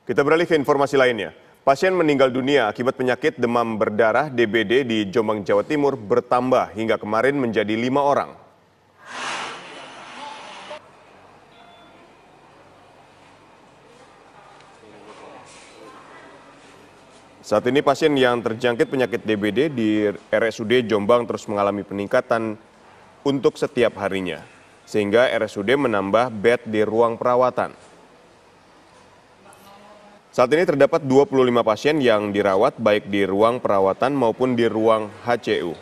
Kita beralih ke informasi lainnya. Pasien meninggal dunia akibat penyakit demam berdarah (DBD) di Jombang, Jawa Timur bertambah hingga kemarin menjadi 5 orang. Saat ini pasien yang terjangkit penyakit DBD di RSUD Jombang terus mengalami peningkatan untuk setiap harinya, sehingga RSUD menambah bed di ruang perawatan. Saat ini terdapat 25 pasien yang dirawat baik di ruang perawatan maupun di ruang HCU.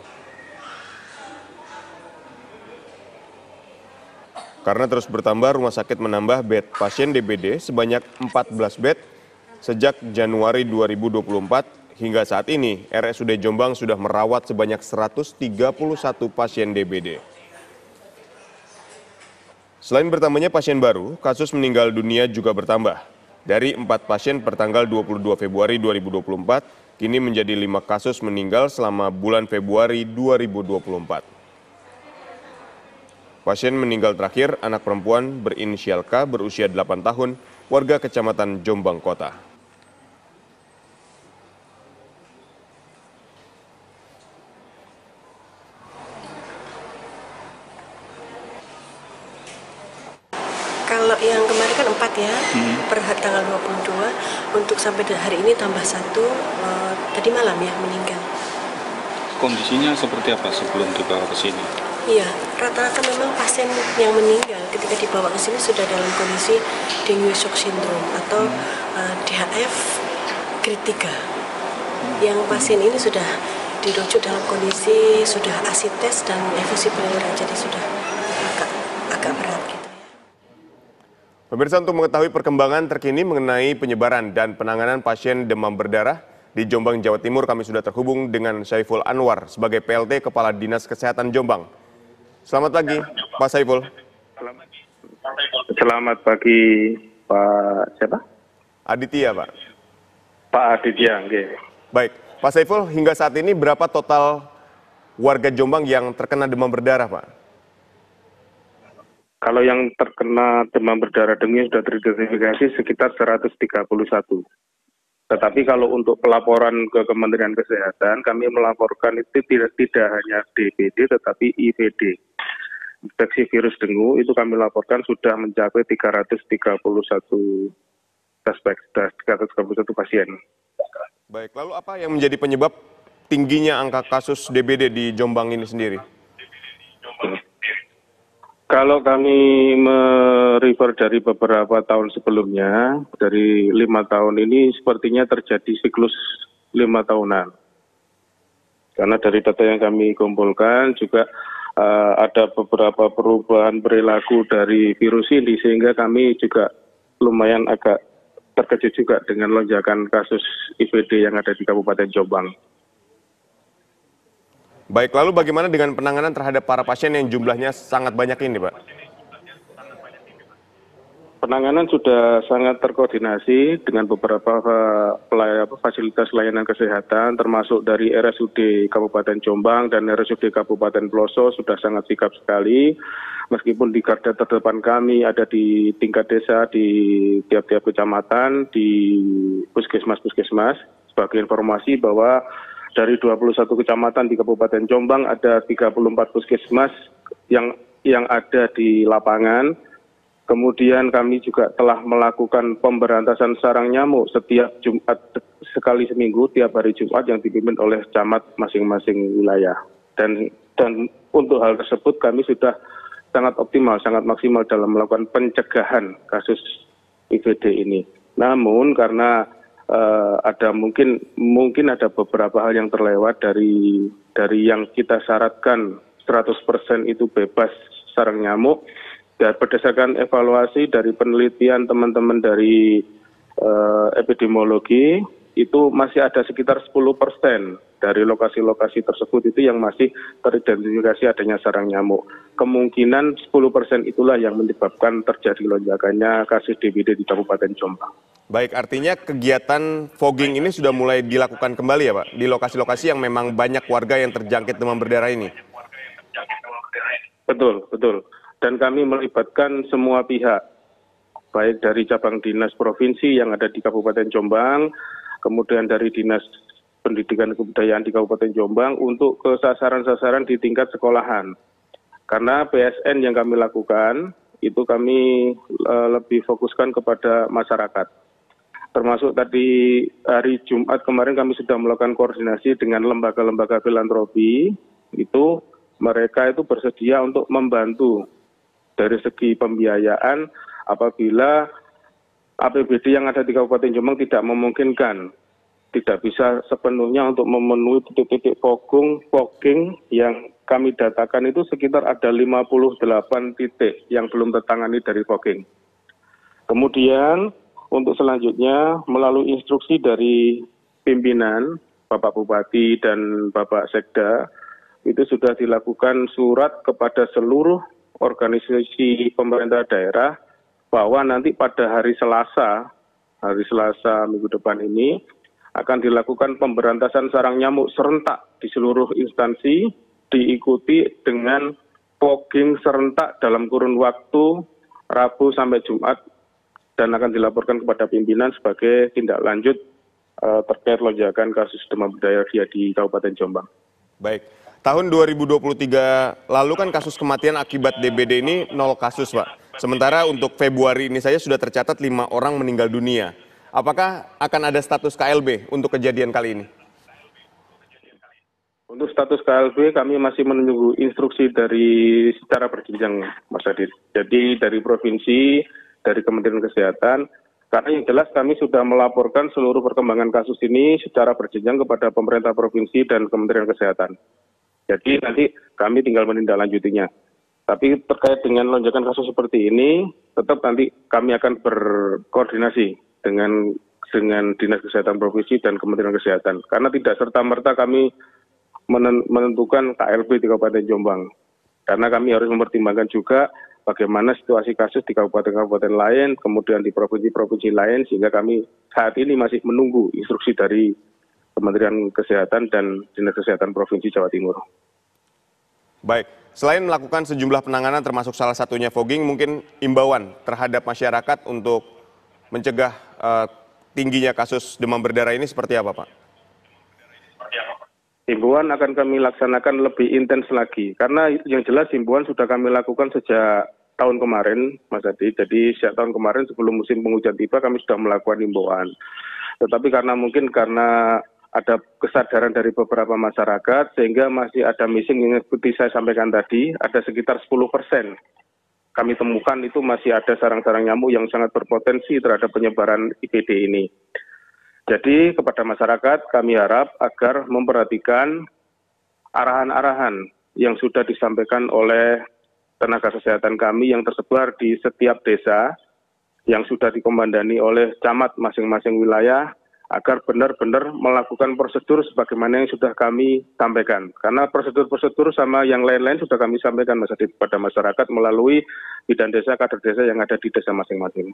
Karena terus bertambah, rumah sakit menambah bed pasien DBD sebanyak 14 bed sejak Januari 2024 hingga saat ini. RSUD Jombang sudah merawat sebanyak 131 pasien DBD. Selain bertambahnya pasien baru, kasus meninggal dunia juga bertambah. Dari 4 pasien per tanggal 22 Februari 2024, kini menjadi 5 kasus meninggal selama bulan Februari 2024. Pasien meninggal terakhir, anak perempuan berinisial K berusia 8 tahun, warga Kecamatan Jombang Kota. Kalau yang kemarin kan 4 ya, per tanggal 22, untuk sampai hari ini tambah 1, tadi malam ya meninggal. Kondisinya seperti apa sebelum dibawa ke sini? Iya, rata-rata memang pasien yang meninggal ketika dibawa ke sini sudah dalam kondisi dengue shock syndrome atau DHF grade 3. Yang pasien ini sudah dirujuk dalam kondisi sudah asites dan efusi pleural, jadi sudah agak berat gitu. Pemirsa, untuk mengetahui perkembangan terkini mengenai penyebaran dan penanganan pasien demam berdarah di Jombang, Jawa Timur, kami sudah terhubung dengan Saiful Anwar sebagai PLT Kepala Dinas Kesehatan Jombang. Selamat pagi, Pak Saiful. Selamat pagi, Pak siapa? Aditya, Pak. Pak Aditya, okay. Baik, Pak Saiful, hingga saat ini berapa total warga Jombang yang terkena demam berdarah, Pak? Kalau yang terkena demam berdarah dengue sudah teridentifikasi sekitar 131. Tetapi kalau untuk pelaporan ke Kementerian Kesehatan, kami melaporkan itu tidak hanya DBD tetapi IVD. Infeksi virus dengue itu kami laporkan sudah mencapai 331 pasien. Baik, lalu apa yang menjadi penyebab tingginya angka kasus DBD di Jombang ini sendiri? Kalau kami merefer dari beberapa tahun sebelumnya, dari 5 tahun ini sepertinya terjadi siklus 5 tahunan. Karena dari data yang kami kumpulkan juga ada beberapa perubahan perilaku dari virus ini, sehingga kami juga lumayan agak terkejut juga dengan lonjakan kasus IBD yang ada di Kabupaten Jombang. Baik, lalu bagaimana dengan penanganan terhadap para pasien yang jumlahnya sangat banyak ini, Pak? Penanganan sudah sangat terkoordinasi dengan beberapa fasilitas layanan kesehatan, termasuk dari RSUD Kabupaten Jombang dan RSUD Kabupaten Peloso sudah sangat sigap sekali. Meskipun di garda terdepan kami ada di tingkat desa, di tiap-tiap kecamatan, di puskesmas-puskesmas. Sebagai informasi bahwa dari 21 kecamatan di Kabupaten Jombang ada 34 puskesmas yang ada di lapangan. Kemudian kami juga telah melakukan pemberantasan sarang nyamuk setiap Jumat sekali seminggu, tiap hari Jumat yang dipimpin oleh camat masing-masing wilayah. Dan untuk hal tersebut kami sudah sangat optimal, sangat maksimal dalam melakukan pencegahan kasus IBD ini. Namun karena ada mungkin ada beberapa hal yang terlewat dari yang kita syaratkan 100% itu bebas sarang nyamuk. Dan berdasarkan evaluasi dari penelitian teman-teman dari epidemiologi, itu masih ada sekitar 10% dari lokasi-lokasi tersebut itu yang masih teridentifikasi adanya sarang nyamuk. Kemungkinan 10% itulah yang menyebabkan terjadi lonjakannya kasus DBD di Kabupaten Jombang. Baik, artinya kegiatan fogging ini sudah mulai dilakukan kembali ya, Pak? Di lokasi-lokasi yang memang banyak warga yang terjangkit demam berdarah ini? Betul, betul. Dan kami melibatkan semua pihak, baik dari cabang dinas provinsi yang ada di Kabupaten Jombang, kemudian dari Dinas Pendidikan dan Kebudayaan di Kabupaten Jombang untuk ke sasaran-sasaran di tingkat sekolahan. Karena PSN yang kami lakukan, itu kami lebih fokuskan kepada masyarakat. Termasuk tadi hari Jumat kemarin kami sudah melakukan koordinasi dengan lembaga-lembaga filantropi, itu mereka itu bersedia untuk membantu dari segi pembiayaan apabila APBD yang ada di Kabupaten Jombang tidak memungkinkan, tidak bisa sepenuhnya untuk memenuhi titik-titik fogging yang kami datakan itu sekitar ada 58 titik yang belum tertangani dari fogging. Kemudian untuk selanjutnya melalui instruksi dari pimpinan Bapak Bupati dan Bapak Sekda itu sudah dilakukan surat kepada seluruh organisasi pemerintah daerah bahwa nanti pada hari Selasa minggu depan ini akan dilakukan pemberantasan sarang nyamuk serentak di seluruh instansi, diikuti dengan fogging serentak dalam kurun waktu Rabu sampai Jumat dan akan dilaporkan kepada pimpinan sebagai tindak lanjut terkait lonjakan kasus demam berdarah di Kabupaten Jombang. Baik, tahun 2023 lalu kan kasus kematian akibat DBD ini 0 kasus, Pak. Sementara untuk Februari ini saja sudah tercatat 5 orang meninggal dunia. Apakah akan ada status KLB untuk kejadian kali ini? Untuk status KLB kami masih menunggu instruksi dari secara berjenjang, Mas Adit. Jadi dari provinsi, dari Kementerian Kesehatan, karena yang jelas kami sudah melaporkan seluruh perkembangan kasus ini secara berjenjang kepada pemerintah provinsi dan Kementerian Kesehatan. Jadi nanti kami tinggal menindaklanjutinya. Tapi terkait dengan lonjakan kasus seperti ini, tetap nanti kami akan berkoordinasi dengan Dinas Kesehatan Provinsi dan Kementerian Kesehatan. Karena tidak serta-merta kami menentukan KLB di Kabupaten Jombang. Karena kami harus mempertimbangkan juga bagaimana situasi kasus di kabupaten-kabupaten lain, kemudian di provinsi-provinsi lain, sehingga kami saat ini masih menunggu instruksi dari Kementerian Kesehatan dan Dinas Kesehatan Provinsi Jawa Timur. Baik, selain melakukan sejumlah penanganan termasuk salah satunya fogging, mungkin imbauan terhadap masyarakat untuk mencegah tingginya kasus demam berdarah ini seperti apa, Pak? Himbauan akan kami laksanakan lebih intens lagi, karena yang jelas himbauan sudah kami lakukan sejak tahun kemarin, Mas Adi. Jadi sejak tahun kemarin sebelum musim penghujan tiba kami sudah melakukan himbauan. Tetapi karena ada kesadaran dari beberapa masyarakat, sehingga masih ada missing yang seperti saya sampaikan tadi, ada sekitar 10% kami temukan itu masih ada sarang-sarang nyamuk yang sangat berpotensi terhadap penyebaran IPD ini. Jadi kepada masyarakat kami harap agar memperhatikan arahan-arahan yang sudah disampaikan oleh tenaga kesehatan kami yang tersebar di setiap desa yang sudah dikomandani oleh camat masing-masing wilayah agar benar-benar melakukan prosedur sebagaimana yang sudah kami sampaikan. Karena prosedur-prosedur sama yang lain-lain sudah kami sampaikan Mas Adit kepada masyarakat melalui bidan desa, kader desa yang ada di desa masing-masing.